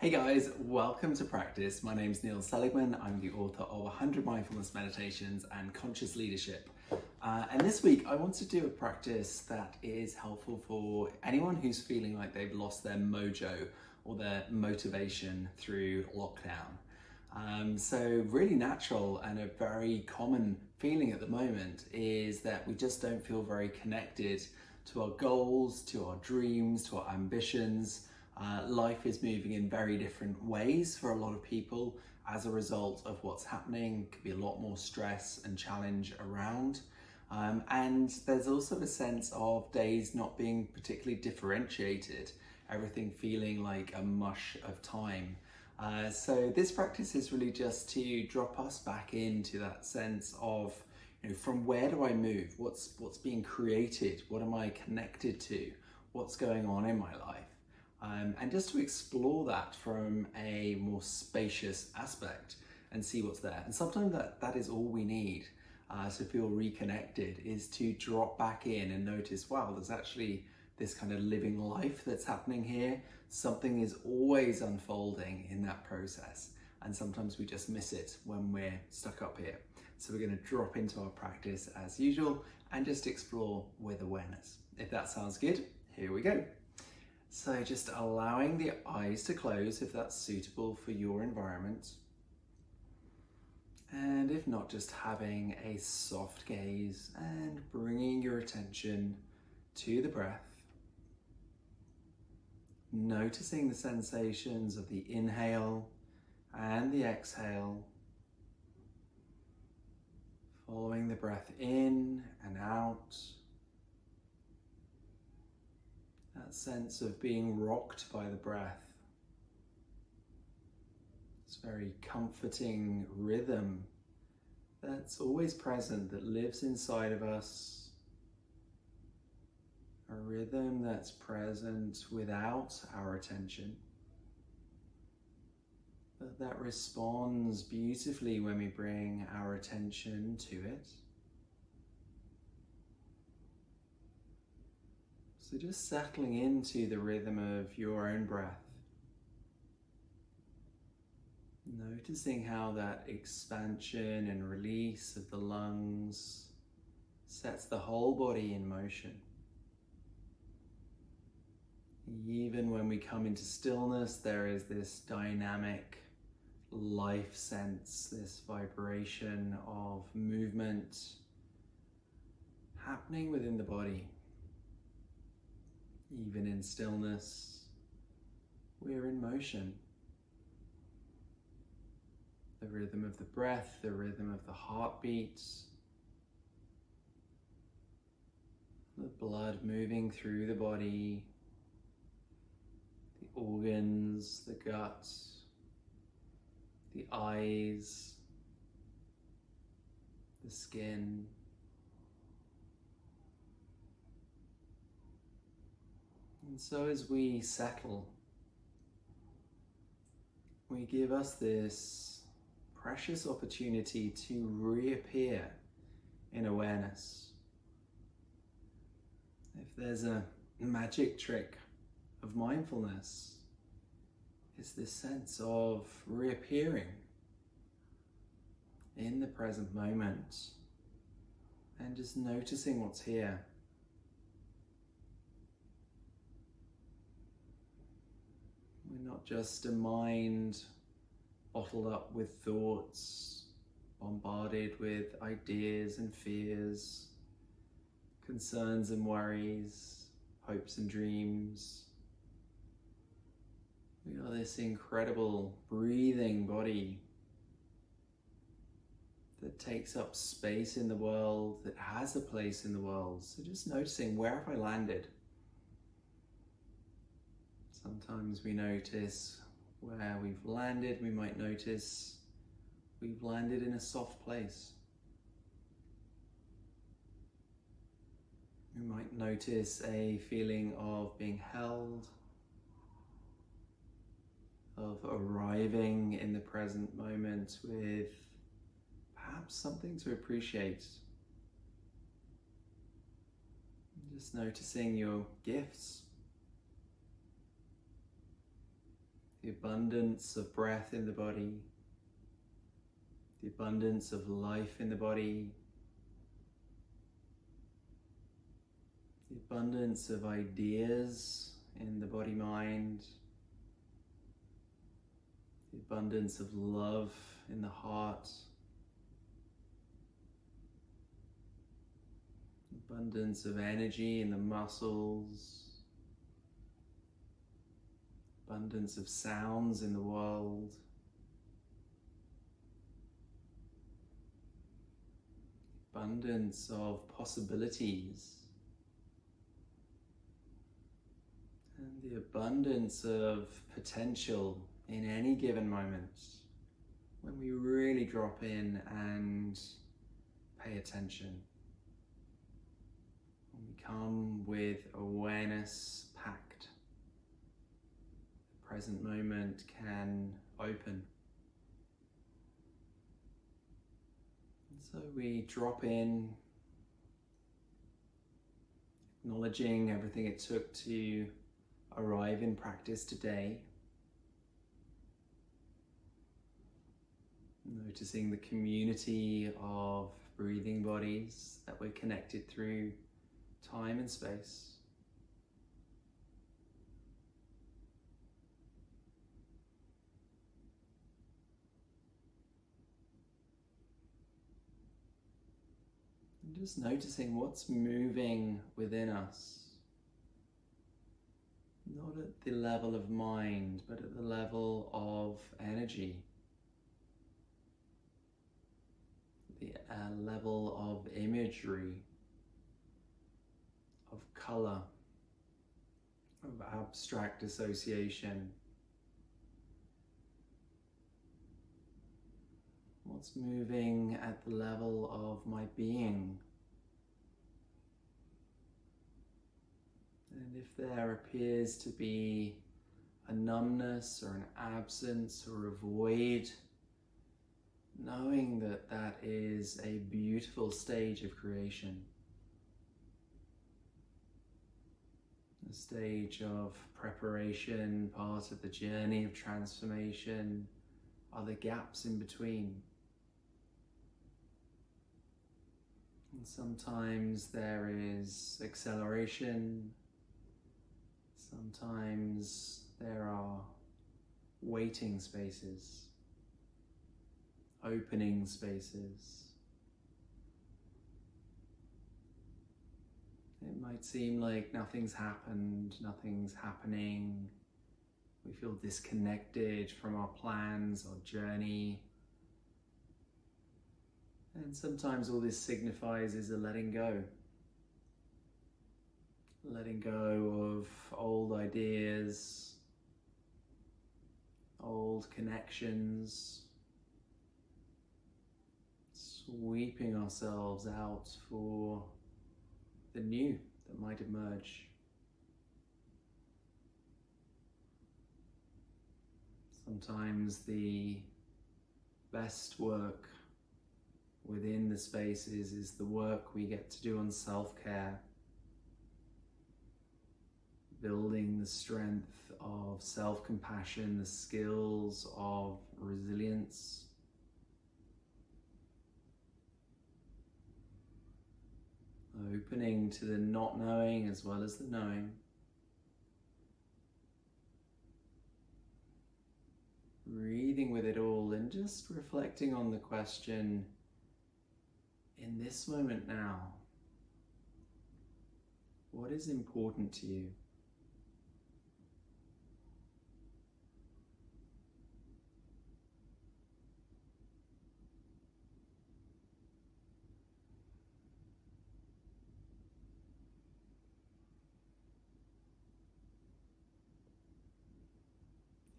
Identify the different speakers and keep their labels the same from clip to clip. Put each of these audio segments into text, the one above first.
Speaker 1: Hey guys, welcome to Practice. My name's Seligman. I'm the author of 100 Mindfulness Meditations and Conscious Leadership. And this week I want to do a practice that is helpful for anyone who's feeling like they've lost their mojo or their motivation through lockdown. So really natural and a very common feeling at the moment is that we just don't feel very connected to our goals, to our dreams, to our ambitions. Life is moving in very different ways for a lot of people as a result of what's happening. Could be a lot more stress and challenge around. And there's also a sense of days not being particularly differentiated, everything feeling like a mush of time. So this practice is really just to drop us back into that sense of, from where do I move? What's being created? What am I connected to? What's going on in my life? And just to explore that from a more spacious aspect and see what's there. And sometimes that is all we need to feel reconnected, is to drop back in and notice, wow, there's actually this kind of living life that's happening here. Something is always unfolding in that process. And sometimes we just miss it when we're stuck up here. So we're going to drop into our practice as usual and just explore with awareness. If that sounds good, here we go. So just allowing the eyes to close if that's suitable for your environment. And if not, just having a soft gaze and bringing your attention to the breath. Noticing the sensations of the inhale and the exhale. Following the breath in and out. That sense of being rocked by the breath. This very comforting rhythm that's always present, that lives inside of us. A rhythm that's present without our attention, but that responds beautifully when we bring our attention to it. So just settling into the rhythm of your own breath. Noticing how that expansion and release of the lungs sets the whole body in motion. Even when we come into stillness, there is this dynamic life sense, this vibration of movement happening within the body. Even in stillness, we're in motion. The rhythm of the breath, the rhythm of the heartbeat, the blood moving through the body, the organs, the gut, the eyes, the skin. And so as we settle, we give us this precious opportunity to reappear in awareness. If there's a magic trick of mindfulness, it's this sense of reappearing in the present moment and just noticing what's here. We're not just a mind bottled up with thoughts, bombarded with ideas and fears, concerns and worries, hopes and dreams. We are this incredible breathing body that takes up space in the world, that has a place in the world. So just noticing, where have I landed? Sometimes we notice where we've landed. We might notice we've landed in a soft place. We might notice a feeling of being held, of arriving in the present moment with perhaps something to appreciate. Just noticing your gifts, the abundance of breath in the body, the abundance of life in the body, the abundance of ideas in the body-mind, the abundance of love in the heart, abundance of energy in the muscles, abundance of sounds in the world, abundance of possibilities, and the abundance of potential in any given moment when we really drop in and pay attention. When we come with awareness packed, the present moment can open. And so we drop in, acknowledging everything it took to arrive in practice today. Noticing the community of breathing bodies that we're connected through time and space. And just noticing what's moving within us. Not at the level of mind, but at the level of energy. The level of imagery, of color, of abstract association. What's moving at the level of my being? And if there appears to be a numbness or an absence or a void, knowing that that is a beautiful stage of creation. A stage of preparation, part of the journey of transformation, are the gaps in between. And sometimes there is acceleration, sometimes there are waiting spaces, opening spaces. It might seem like nothing's happened, nothing's happening. We feel disconnected from our plans, our journey. And sometimes all this signifies is a letting go. Letting go of old ideas, old connections, sweeping ourselves out for the new that might emerge. Sometimes the best work within the spaces is the work we get to do on self-care, building the strength of self-compassion, the skills of resilience, opening to the not knowing as well as the knowing. Breathing with it all and just reflecting on the question, in this moment now, what is important to you?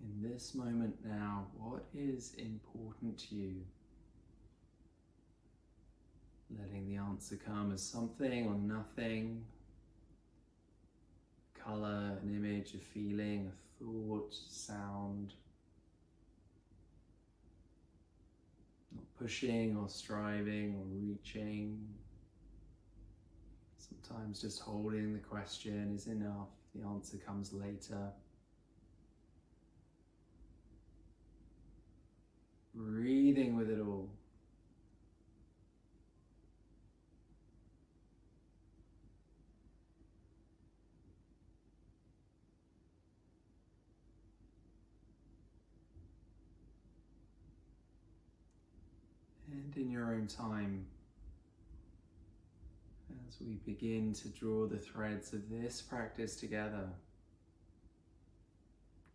Speaker 1: In this moment now, what is important to you? Letting the answer come as something or nothing, color, an image, a feeling, a thought, sound. Not pushing or striving or reaching. Sometimes just holding the question is enough. The answer comes later. and in your own time, as we begin to draw the threads of this practice together,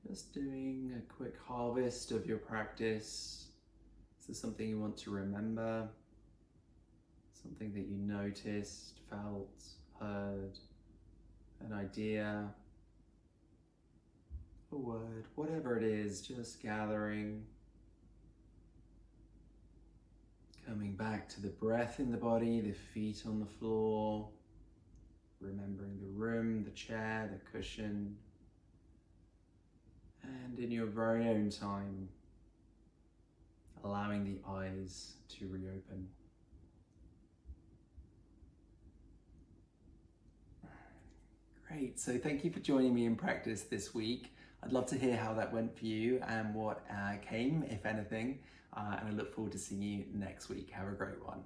Speaker 1: just doing a quick harvest of your practice. Is there something you want to remember? Something that you noticed, felt, heard, an idea, a word, whatever it is, just gathering. Coming back to the breath in the body, the feet on the floor, remembering the room, the chair, the cushion, and in your very own time, allowing the eyes to reopen. Great, so thank you for joining me in practice this week. I'd love to hear how that went for you and what came, if anything, and I look forward to seeing you next week. Have a great one.